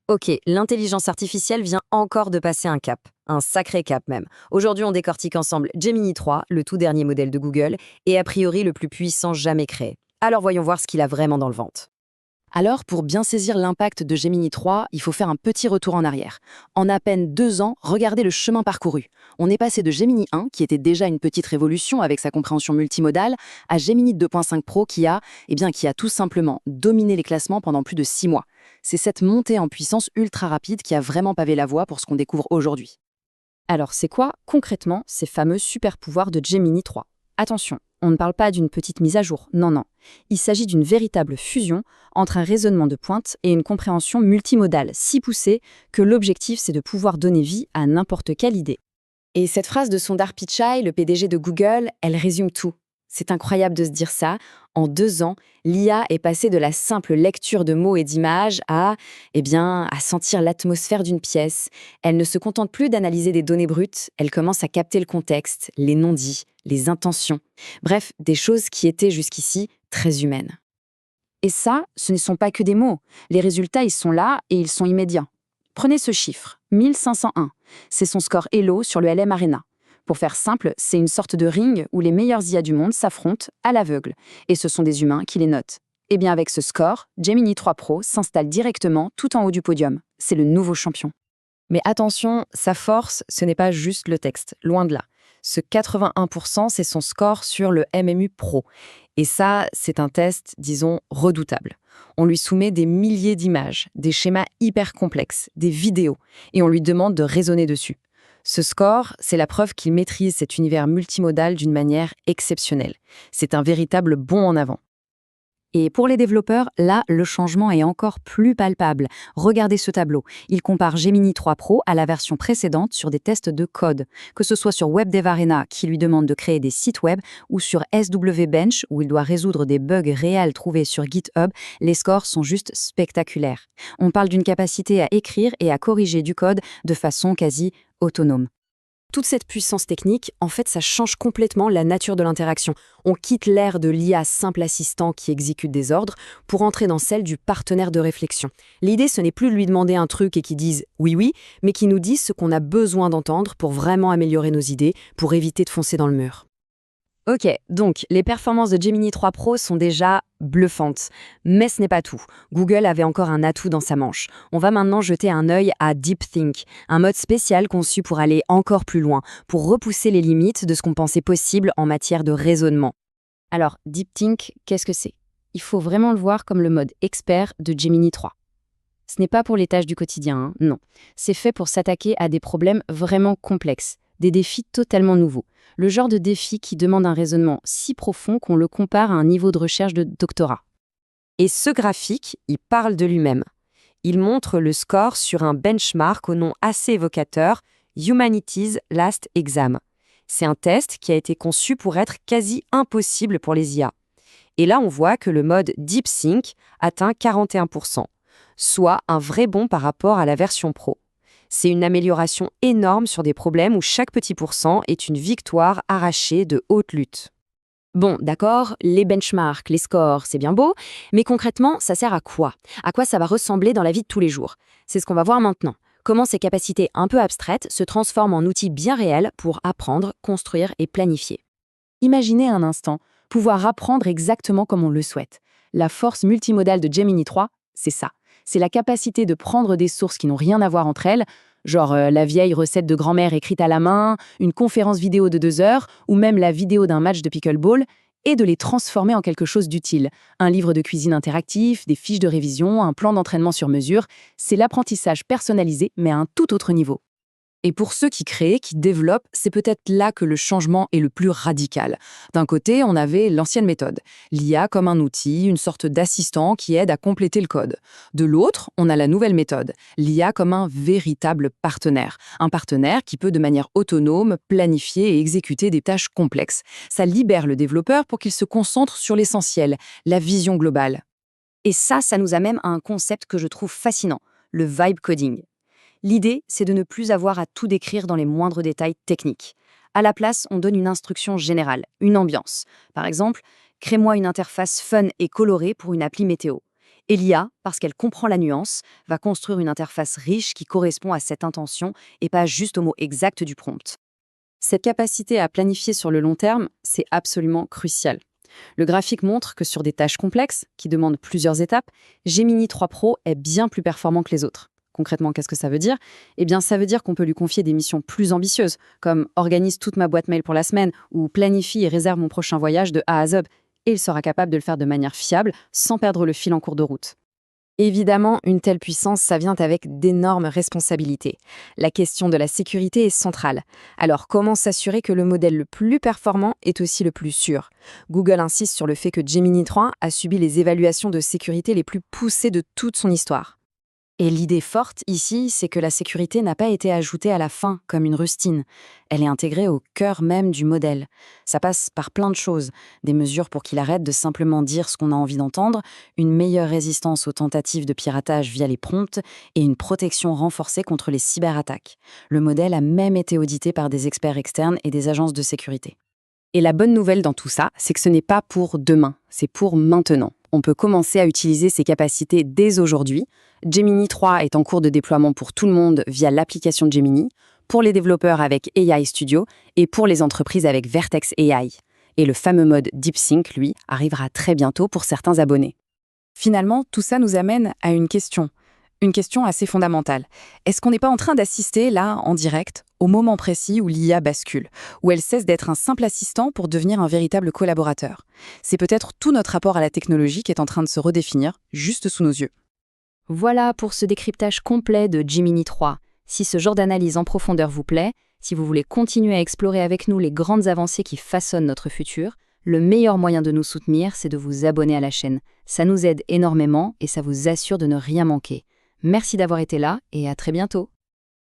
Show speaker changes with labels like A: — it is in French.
A: Ok, l'intelligence artificielle vient encore de passer un cap. Un sacré cap même. Aujourd'hui, on décortique ensemble Gemini 3, le tout dernier modèle de Google, et a priori le plus puissant jamais créé. Alors voyons voir ce qu'il a vraiment dans le ventre.
B: Alors, pour bien saisir l'impact de Gemini 3, il faut faire un petit retour en arrière. En à peine 2 ans, regardez le chemin parcouru. On est passé de Gemini 1, qui était déjà une petite révolution avec sa compréhension multimodale, à Gemini 2.5 Pro qui a tout simplement dominé les classements pendant plus de 6 mois. C'est cette montée en puissance ultra rapide qui a vraiment pavé la voie pour ce qu'on découvre aujourd'hui.
C: Alors, c'est quoi, concrètement, ces fameux super-pouvoirs de Gemini 3? Attention, on ne parle pas d'une petite mise à jour, non, non. Il s'agit d'une véritable fusion entre un raisonnement de pointe et une compréhension multimodale si poussée que l'objectif, c'est de pouvoir donner vie à n'importe quelle idée.
B: Et cette phrase de Sundar Pichai, le PDG de Google, elle résume tout. C'est incroyable de se dire ça. En 2 ans, l'IA est passée de la simple lecture de mots et d'images à sentir l'atmosphère d'une pièce. Elle ne se contente plus d'analyser des données brutes, elle commence à capter le contexte, les non-dits, les intentions. Bref, des choses qui étaient jusqu'ici très humaines. Et ça, ce ne sont pas que des mots. Les résultats, ils sont là et ils sont immédiats. Prenez ce chiffre, 1501. C'est son score Elo sur le LM Arena. Pour faire simple, c'est une sorte de ring où les meilleurs IA du monde s'affrontent à l'aveugle. Et ce sont des humains qui les notent. Et bien avec ce score, Gemini 3 Pro s'installe directement tout en haut du podium. C'est le nouveau champion.
C: Mais attention, sa force, ce n'est pas juste le texte, loin de là. Ce 81%, c'est son score sur le MMU Pro. Et ça, c'est un test, disons, redoutable. On lui soumet des milliers d'images, des schémas hyper complexes, des vidéos, et on lui demande de raisonner dessus. Ce score, c'est la preuve qu'il maîtrise cet univers multimodal d'une manière exceptionnelle. C'est un véritable bond en avant.
B: Et pour les développeurs, là, le changement est encore plus palpable. Regardez ce tableau. Il compare Gemini 3 Pro à la version précédente sur des tests de code, que ce soit sur WebDev Arena, qui lui demande de créer des sites web, ou sur SW Bench, où il doit résoudre des bugs réels trouvés sur GitHub. Les scores sont juste spectaculaires. On parle d'une capacité à écrire et à corriger du code de façon quasi autonome.
A: Toute cette puissance technique, en fait, ça change complètement la nature de l'interaction. On quitte l'ère de l'IA simple assistant qui exécute des ordres pour entrer dans celle du partenaire de réflexion. L'idée, ce n'est plus de lui demander un truc et qu'il dise « oui, oui », mais qu'il nous dise ce qu'on a besoin d'entendre pour vraiment améliorer nos idées, pour éviter de foncer dans le mur. Ok, donc les performances de Gemini 3 Pro sont déjà bluffantes. Mais ce n'est pas tout. Google avait encore un atout dans sa manche. On va maintenant jeter un œil à DeepThink, un mode spécial conçu pour aller encore plus loin, pour repousser les limites de ce qu'on pensait possible en matière de raisonnement.
C: Alors, DeepThink, qu'est-ce que c'est? Il faut vraiment le voir comme le mode expert de Gemini 3. Ce n'est pas pour les tâches du quotidien, hein, non. C'est fait pour s'attaquer à des problèmes vraiment complexes, des défis totalement nouveaux. Le genre de défi qui demande un raisonnement si profond qu'on le compare à un niveau de recherche de doctorat.
A: Et ce graphique, il parle de lui-même. Il montre le score sur un benchmark au nom assez évocateur, Humanities Last Exam. C'est un test qui a été conçu pour être quasi impossible pour les IA. Et là, on voit que le mode DeepSync atteint 41%, soit un vrai bond par rapport à la version Pro. C'est une amélioration énorme sur des problèmes où chaque petit pourcent est une victoire arrachée de haute lutte. Bon, d'accord, les benchmarks, les scores, c'est bien beau, mais concrètement, ça sert à quoi? À quoi ça va ressembler dans la vie de tous les jours? C'est ce qu'on va voir maintenant. Comment ces capacités un peu abstraites se transforment en outils bien réels pour apprendre, construire et planifier.
B: Imaginez un instant pouvoir apprendre exactement comme on le souhaite. La force multimodale de Gemini 3, c'est ça. C'est la capacité de prendre des sources qui n'ont rien à voir entre elles, genre la vieille recette de grand-mère écrite à la main, une conférence vidéo de 2 heures, ou même la vidéo d'un match de pickleball, et de les transformer en quelque chose d'utile. Un livre de cuisine interactif, des fiches de révision, un plan d'entraînement sur mesure, c'est l'apprentissage personnalisé, mais à un tout autre niveau. Et pour ceux qui créent, qui développent, c'est peut-être là que le changement est le plus radical. D'un côté, on avait l'ancienne méthode, l'IA comme un outil, une sorte d'assistant qui aide à compléter le code. De l'autre, on a la nouvelle méthode, l'IA comme un véritable partenaire. Un partenaire qui peut de manière autonome planifier et exécuter des tâches complexes. Ça libère le développeur pour qu'il se concentre sur l'essentiel, la vision globale.
A: Et ça nous amène à un concept que je trouve fascinant, le vibe coding. L'idée, c'est de ne plus avoir à tout décrire dans les moindres détails techniques. À la place, on donne une instruction générale, une ambiance. Par exemple, crée-moi une interface fun et colorée pour une appli météo.
B: Et l'IA, parce qu'elle comprend la nuance, va construire une interface riche qui correspond à cette intention et pas juste au mot exact du prompt. Cette capacité à planifier sur le long terme, c'est absolument crucial. Le graphique montre que sur des tâches complexes, qui demandent plusieurs étapes, Gemini 3 Pro est bien plus performant que les autres. Concrètement, qu'est-ce que ça veut dire? Eh bien, ça veut dire qu'on peut lui confier des missions plus ambitieuses, comme « organise toute ma boîte mail pour la semaine » ou « planifie et réserve mon prochain voyage de A à Z ». Et il sera capable de le faire de manière fiable, sans perdre le fil en cours de route.
A: Évidemment, une telle puissance, ça vient avec d'énormes responsabilités. La question de la sécurité est centrale. Alors, comment s'assurer que le modèle le plus performant est aussi le plus sûr? Google insiste sur le fait que Gemini 3 a subi les évaluations de sécurité les plus poussées de toute son histoire.
B: Et l'idée forte ici, c'est que la sécurité n'a pas été ajoutée à la fin, comme une rustine. Elle est intégrée au cœur même du modèle. Ça passe par plein de choses. Des mesures pour qu'il arrête de simplement dire ce qu'on a envie d'entendre, une meilleure résistance aux tentatives de piratage via les prompts et une protection renforcée contre les cyberattaques. Le modèle a même été audité par des experts externes et des agences de sécurité.
C: Et la bonne nouvelle dans tout ça, c'est que ce n'est pas pour demain, c'est pour maintenant. On peut commencer à utiliser ces capacités dès aujourd'hui. Gemini 3 est en cours de déploiement pour tout le monde via l'application Gemini, pour les développeurs avec AI Studio et pour les entreprises avec Vertex AI. Et le fameux mode DeepSync, lui, arrivera très bientôt pour certains abonnés.
B: Finalement, tout ça nous amène à une question assez fondamentale. Est-ce qu'on n'est pas en train d'assister, là, en direct, au moment précis où l'IA bascule, où elle cesse d'être un simple assistant pour devenir un véritable collaborateur? C'est peut-être tout notre rapport à la technologie qui est en train de se redéfinir juste sous nos yeux.
C: Voilà pour ce décryptage complet de Gemini 3. Si ce genre d'analyse en profondeur vous plaît, si vous voulez continuer à explorer avec nous les grandes avancées qui façonnent notre futur, le meilleur moyen de nous soutenir, c'est de vous abonner à la chaîne. Ça nous aide énormément et ça vous assure de ne rien manquer. Merci d'avoir été là et à très bientôt.